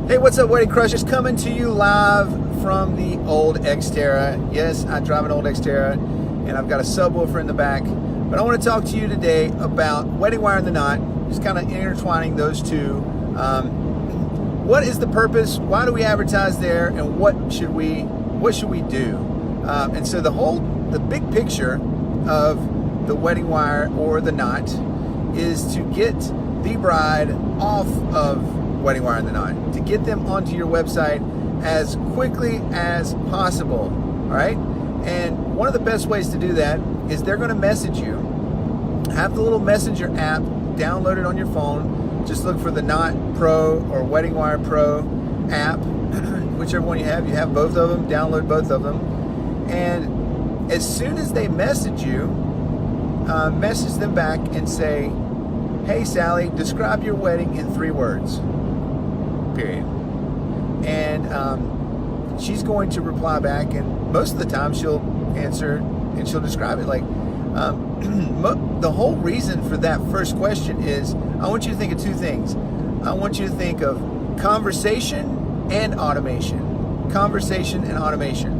Hey, what's up, Wedding Crushers? Coming to you live from the old Xterra. Yes, I drive an old Xterra, and I've got a subwoofer in the back. But I want to talk to you today about wedding wire and the knot, just kind of intertwining those two. What is the purpose? Why do we advertise there? And what should we do? And so the big picture of the wedding wire or the knot is to get the bride off of wedding wire and the knot, to get them onto your website as quickly as possible. All right, and one of the best ways to do that is they're going to message you. Have the little messenger app downloaded on your phone. Just look for the Knot Pro or Wedding Wire Pro app, whichever one you have. You have both of them. Download both of them, and as soon as they message you, message them back and say, "Hey Sally, describe your wedding in 3 words." Period. And she's going to reply back, and most of the time she'll answer and she'll describe it. Like the whole reason for that first question is I want you to think of 2 things. I want you to think of conversation and automation. Conversation and automation.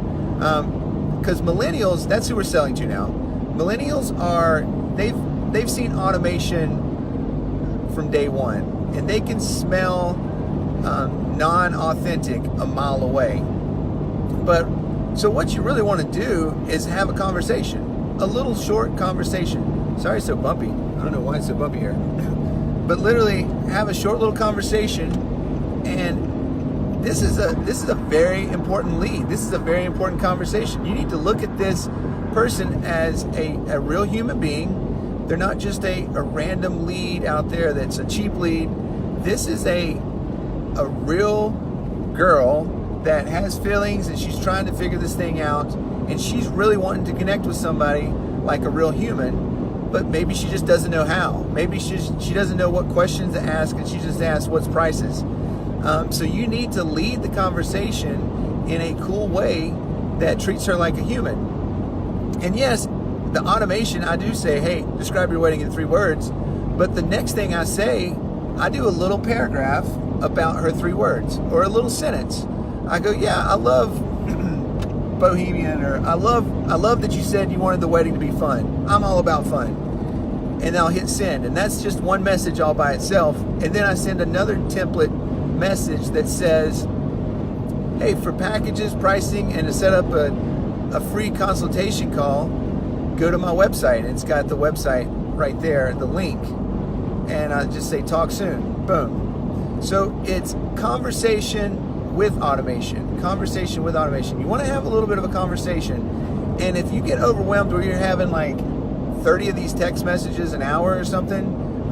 Because millennials, that's who we're selling to now. Millennials they've seen automation from day one, and they can smell non-authentic a mile away. But so what you really want to do is have a conversation, a little short conversation. Sorry it's so bumpy. I don't know why it's so bumpy here. But literally have a short little conversation, and this is a very important lead. This is a very important conversation. You need to look at this person as a real human being. They're not just a random lead out there that's a cheap lead. This is a real girl that has feelings, and she's trying to figure this thing out, and she's really wanting to connect with somebody like a real human, but maybe she just doesn't know how. Maybe she doesn't know what questions to ask, and she just asks what's prices. So you need to lead the conversation in a cool way that treats her like a human. And yes, the automation, I do say, hey, describe your wedding in 3 words, but the next thing I say, I do a little paragraph about her 3 words, or a little sentence. I go, yeah, I love Bohemian, or I love that you said you wanted the wedding to be fun. I'm all about fun. And I'll hit send, and that's just one message all by itself. And then I send another template message that says, hey, for packages, pricing, and to set up a free consultation call, go to my website. And it's got the website right there, the link. And I just say, talk soon. Boom. So it's conversation with automation. Conversation with automation. You want to have a little bit of a conversation. And if you get overwhelmed where you're having like 30 of these text messages an hour or something,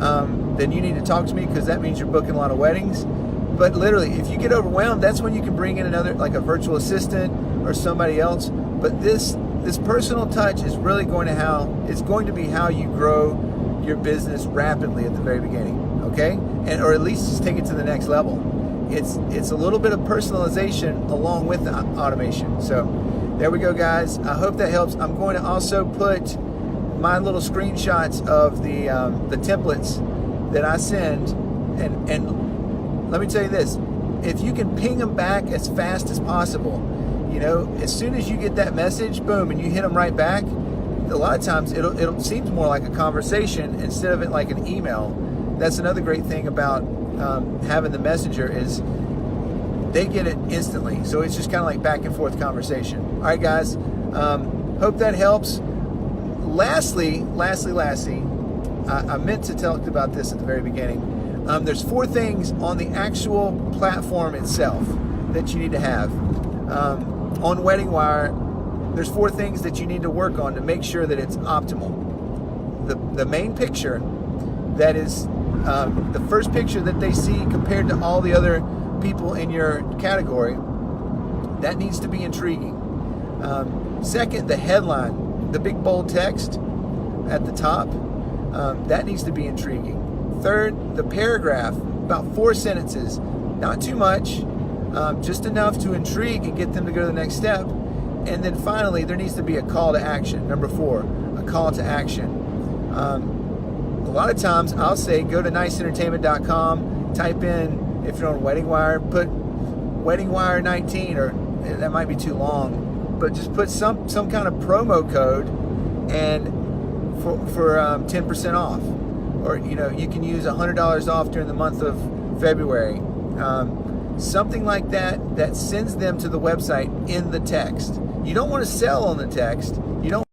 then you need to talk to me, because that means you're booking a lot of weddings. But literally, if you get overwhelmed, that's when you can bring in another, like a virtual assistant or somebody else. But this personal touch is really going to be how you grow your business rapidly at the very beginning. Okay, or at least just take it to the next level. It's a little bit of personalization along with the automation. So there we go, guys. I hope that helps. I'm going to also put my little screenshots of the templates that I send, and let me tell you this: if you can ping them back as fast as possible, as soon as you get that message, boom, and you hit them right back. A lot of times it seems more like a conversation instead of it like an email. That's another great thing about having the messenger is they get it instantly. So it's just kind of like back and forth conversation. All right, guys. Hope that helps. Lastly, I meant to talk about this at the very beginning. There's 4 things on the actual platform itself that you need to have. On Wedding Wire, there's 4 things that you need to work on to make sure that it's optimal. The main picture, that is the first picture that they see compared to all the other people in your category, that needs to be intriguing. Second, the headline, the big bold text at the top, that needs to be intriguing. Third, the paragraph, about 4 sentences, not too much, just enough to intrigue and get them to go to the next step. And then finally, there needs to be a call to action. Number 4, a call to action. A lot of times I'll say go to niceentertainment.com, type in If you're on Wedding Wire, put Wedding Wire 19, or that might be too long, but just put some kind of promo code and for 10% off. Or you can use $100 off during the month of February. Something like that sends them to the website in the text. You don't want to sell on the text. You don't